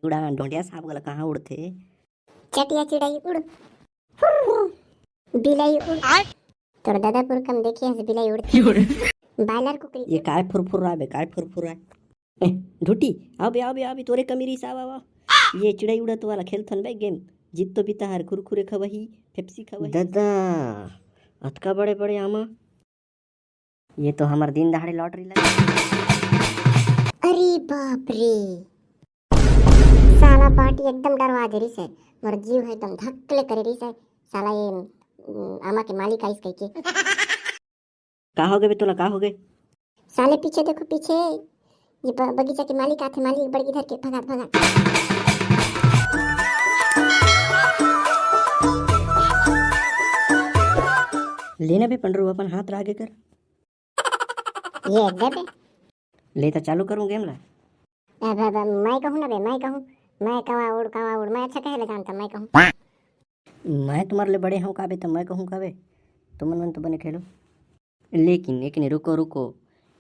उड़ा ढोंडिया सांप गला कहाँ उड़ते। चटिया चिड़ाई उड़, बिलाई उड़। तोर दादापुर कम देखिए हंस बिलाई उड़ती। बायलर कुकरी ये काय फुरफुर रहा बे, काय फुरफुर रहा ढूटी आओ बे तोरे कमीरी साहब आवा। ये चिड़ाई उड़त वाला खेलथन बे गेम। जीत तो बीता हर कुरकुरे खवही, पेप्सी खवही। दादा अतका बड़े बड़े आमा, ये तो हमार दिन दहाड़े लॉटरी लगा। अरे बाप रे, साला पार्टी एकदम डरवा दे रही है। मोर जीव है एकदम धक्कले करे रही है। साला ये आमा के मालिक आइस कह के। का हो गए बे तोला, का हो गए? साले पीछे देखो पीछे, ये बगीचा के मालिक आते, मालिक बड़ इधर के भगा भगा। लेना बे पंडरू अपन हाथ आगे कर। ये दे बे। ले तो चालू करूँ गेम ला। मैं कहूँ ना बे, मैं कहूँ, मैं कवा उड़ मैं अच्छा कहे जानता, मैं कहूँ। मैं तुम्हारे लिए बड़े हूँ काबे, तो मैं कहूँ काबे तुम मन तो बने खेलो। लेकिन रुको रुको,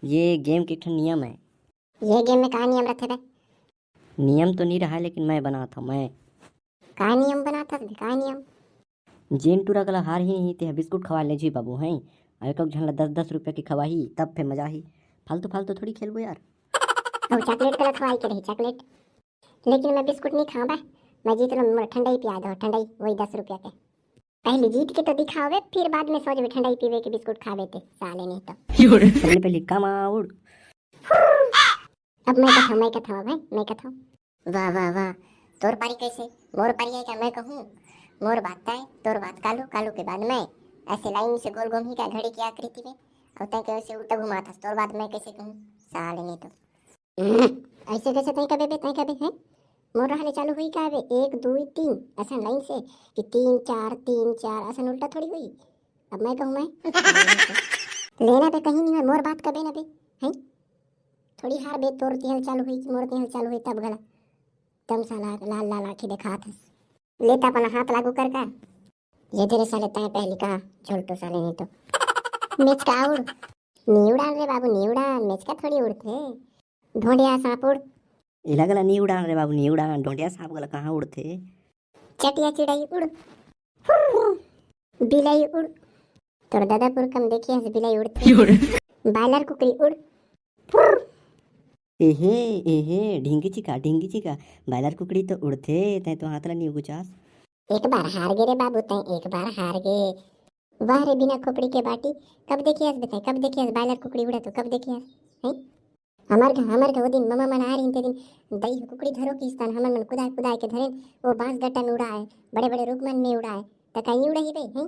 ये गेम के ठन नियम है। ये गेम में कहा नियम रहते बे? नियम तो नहीं रहा लेकिन मैं बना था। मैं कहा नियम बनाता था? कहा नियम? जेन टूरा गला हार ही नहीं ते बिस्कुट खवा ले जी बाबू हैं। एक झनला 10-10 रुपये की खवाही, तब फिर मजा ही। फालतू फालतू थोड़ी खेलबो यार। और चॉकलेट गलत खवाई के रही चॉकलेट। लेकिन मैं बिस्कुट नहीं खाऊं बे। मैं जीत लो ठंडाई पिया दो, ठंडाई वही 10 रुपया के। पहले जीत के तो दिखावे, फिर बाद में सोच ठंडाई पीवे के बिस्कुट खावे थे साले नहीं तो। पहले कम आउड़। अब मैं कथा भाई, मैं कथा। वाह वाह वाह, तोर पारी कैसे? मोर पारी है क्या? मैं कहूँ मोर बात है, तोर बात कालू, कालू के बाद मैं ऐसे लाइन से गोल घूम ही का घड़ी की आकृति में, और तय कैसे उल्टा घुमा था। तोर बात मैं कैसे कहूँ साले नहीं तो। ऐसे कैसे तय कबे हैं? मोर रहले चालू हुई का बे 1 2 3 ऐसा लाइन से कि 3 4 3 4 ऐसा उल्टा थोड़ी हुई। अब मैं कहूँ मैं लेना पे कहीं नहीं है। मोर बात कबे ना बे हैं, थोड़ी हार बे तोर तिहल चालू हुई, मोर तिहल चालू हुई तब गला तम साला लाल लाल आंखें देखा था। लेता अपना हाथ लागू कर का। ये तेरे साले तय पहली कहा झोलटो साले नहीं तो। मेच का उड़, नी उड़ान रे बाबू नी उड़ान, मेच का थोड़ी उड़ते। ढोंडिया सांप उड़। इला गला नहीं उड़ान रे बाबू, नहीं उड़ान। ढोंडिया सांप गला कहाँ उड़ते। चटिया चिड़ाई उड़, बिलाई उड़। तोर दादापुर कम देखिए हंस बिलाई उड़ती। बायलर कुकरी उड़। एहे ढींगी चिका बायलर कुकड़ी तो उड़ते तय तो हाथ ला नहीं उगुचास। एक बार हार गे रे बाबू तय, एक बार हार गे। वाह रे बिना खोपड़ी के बाटी, कब देखिए बताए, कब देखिए बायलर कुकड़ी उड़ा तो कब देखिए हैं? हमार का वो दिन ममा मन आ रही थे दिन दही कुकड़ी धरो की स्थान हमन मन कुदाय के धरे वो बांस गट्टा में उड़ाए, बड़े बड़े रुख मन में उड़ाए, त कहीं उड़ही बे हैं?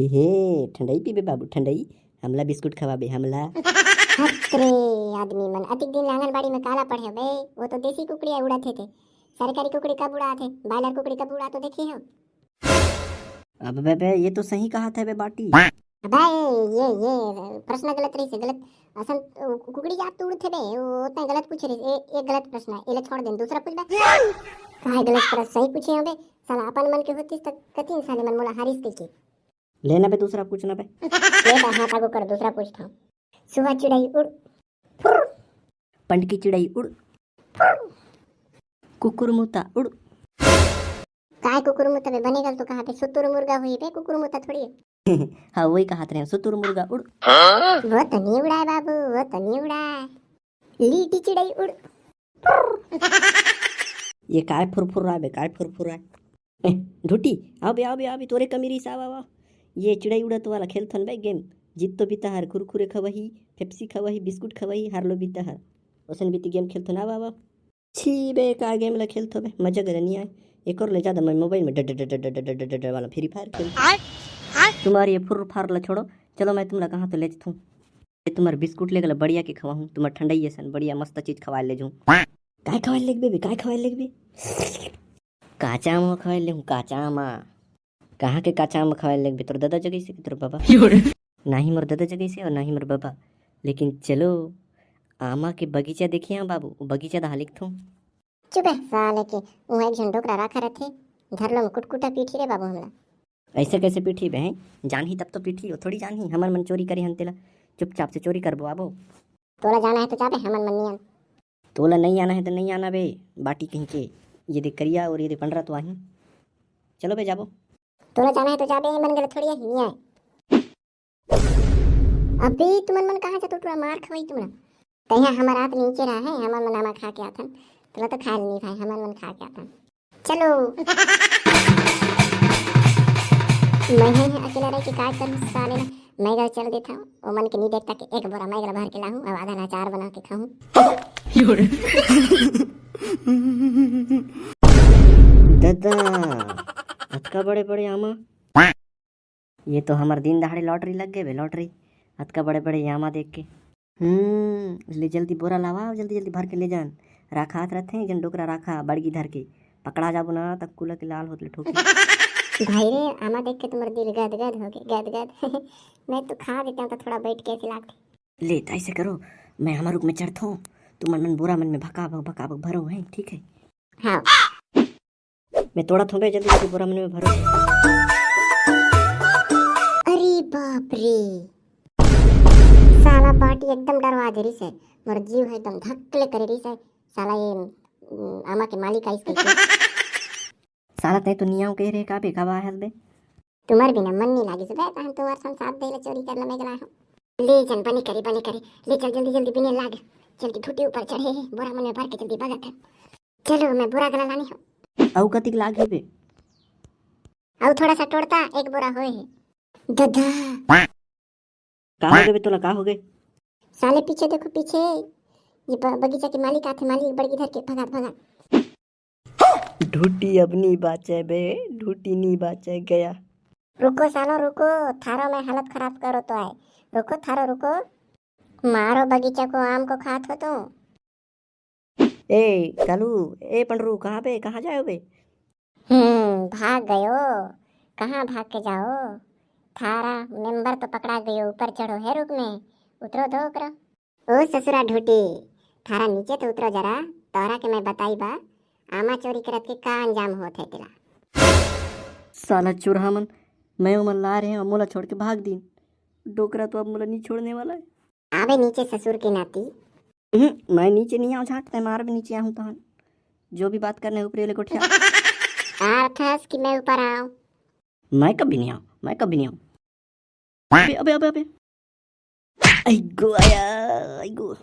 हे ठंडाई पीबे बाबू ठंडाई, हमला बिस्कुट खवाबे हमला। हतरे आदमी मन अतिक दिन आंगनबाड़ी में काला पढ़े बे। वो तो देसी कुकड़ी उड़ाते थे, सरकारी कुकड़ी कब उड़ाते, बायलर कुकड़ी कब उड़ा तो देखिए हो। अब बे ये तो सही कहा था बे बाटी। अबे ये प्रश्न गलत रही से गलत। असन कुकड़ी जात तो उड़ते बे, वो तो गलत पूछ रही। एक गलत प्रश्न है, इले छोड़ दे, दूसरा पूछ बे। काहे गलत प्रश्न सही पूछे हो बे? साला अपन मन के होतिस तक कतिन साले मन मोला हारिस के। लेना बे दूसरा पूछना बे। ले बा हाथ आगो कर, दूसरा पूछता हूं। सुहा चिड़ाई उड़, पंडकी चिड़ाई उड़, कुकुरमुता उड़। काय कुकुरमुता बे बनेगा तो कहां पे सुतुर मुर्गा हुई बे, कुकुरमुता थोड़ी है। हाँ वही कहा रहे सुतुर मुर्गा उड़। वो तो नहीं उड़ाए बाबू, वो तो नहीं उड़ाए। लीटी चिड़ाई उड़। ये काय फुरफुर रहा बे, काय फुरफुर रहा ढूटी आओ बे तोरे कमीरी साहब आवा। ये चिड़ाई उड़त वाला खेलथन बे गेम। जीत तो बीता हर कुरकुरे खवही, पेप्सी खवही, बिस्कुट खवही, हारलो बीता हर ओसन बीती गेम खेलथन आवा। छी बे का गेम ला खेलथो बे, मजा करे नहीं आए। एक और ले ज्यादा मैं मोबाइल में डड वाला फ्री फायर खेल। तुम्हारी ये फुर फार ला छोड़ो, चलो मैं तुमला कहाँ तो ले जाऊँ। तुम्हारे बिस्कुट ले गला बढ़िया के खवाऊँ, तुम्हारे ठंडाई सन बढ़िया मस्त चीज खवा ले जाऊँ। काय खवा ले बे, काय खवा ले बे? काचा आम खवा ले हूँ, काचा आम। कहाँ के काचा आम खवा ले बे? तोर दादा जगह से कि तोर बाबा? नहीं मोर दादा जगह से और नहीं मोर बाबा। लेकिन चलो आमा के बगीचा देखिए हम बाबू, बगीचा दा लिख थूँ। चुप है साले के, वहाँ एक झंडोकरा रखा रहते, घर लो कुटकुटा पीठी रे बाबू हमला। ऐसे कैसे पीठी बे हैं? जानही तब तो पीठी हो, थोड़ी जानही हमर मन चोरी करी हन तेला। चुपचाप से चोरी करबो आबो। तोला जाना है तो जाबे, हमन मन नियन। तो बोला नहीं आना है तो नहीं आना बे, बाटी कहीं के। ये देख करिया और ये देख 15 तो आई। चलो बे जाबो। तोला जाना है तो जाबे, मन गल थोड़ी है नहीं आए। अबे तुमन मन कहाँ जातो, टूरा मार खवाई तुमरा। तहिया हमार आप नीचे रहा है, हमार मन आमा खा के आथन। तोला तो खा नहीं भाई, हमार मन खा के आथन। चलो मैं है अकेला रह के काय करूं साले ना। मैं घर चल देता हूँ, वो मन के नहीं देखता कि एक बोरा मैं घर भर के लाऊं और आधा ना चार बना के खाऊं। दादा अतका बड़े बड़े आमा, ये तो हमार दिन दहाड़े लॉटरी लग गए बे, लॉटरी। अतका बड़े बड़े आमा देख के। ले जल्दी बोरा लावा, जल्दी जल्दी भर के ले जान। राखा हाथ रहते हैं जन डोकरा राखा बड़गी धर के, पकड़ा जाबो ना तब कुला के लाल होतले ठोके। भाई रे आमा देख के तुम्हारा दिल गदगद हो गया, गदगद। मैं तो खा देता हूँ तो थोड़ा बैठ के खिलाते। ले तो ऐसे करो, मैं हमार रुक में चढ़ता हूँ, तुम मन बोरा मन में भका भरो है, ठीक है। हाँ मैं तोड़ा थोड़े जल्दी जल्दी बोरा मन में भरो। अरे बाप रे, साला बाटी एकदम डरवा दे रही से, मोर जीव है एकदम धक्कले करे रही से। साला ये आमा के मालिक आई इसके। साला तय तो नियाओ कह रहे का बे कबा है बे। तुम्हार बिना मन नहीं लागी से बे, हम तुम्हार संग साथ देले चोरी करने में गला हूं। ले जन बने करे ले चल जल्दी जल्दी बिने लाग। जल्दी ठुटी ऊपर चढ़े, बोरा मन में भर के जल्दी भगत है। चलो मैं बोरा गला लानी हूं। औ कतिक लाग है बे। और थोड़ा सा तोड़ता एक बोरा होए है। दादा का हो गए बे, तोला का हो गए। साले पीछे देखो पीछे, ये बगीचा के मालिक आते, मालिक बड़गी धर के भगात भगात। ढूटी अपनी बाचे बे, ढूटी नहीं बाचे गया। रुको सालो रुको, थारो में हालत खराब करो तो आए। रुको थारो रुको, मारो बगीचा को, आम को खात हो तो। ए कालू, ए पंडरू कहाँ पे, कहाँ जाओ बे। भाग गयो, कहाँ भाग के जाओ। थारा मेंबर तो पकड़ा गयो, ऊपर चढ़ो है रुक में, उतरो दो करो। ओ ससुरा ढूटी, थारा नीचे तो उतरो जरा, तोहरा के मैं बताई बा आमा चोरी करत के का अंजाम होत है तेला। साला चुरहा मन, मैं मन ला रहे हैं और मोला छोड़ के भाग दी। डोकरा तो अब मोला नहीं छोड़ने वाला है। आवे नीचे ससुर की नाती। मैं नीचे नहीं आऊँ, झाँकते मार भी नीचे आऊँ तहन। जो भी बात करने ऊपर ले कोठिया। अर्थात कि मैं ऊपर आऊँ। मैं कभी नहीं आऊँ, मैं कभी नहीं आऊँ। अबे अबे अबे अबे, आई गो आया, आई गो।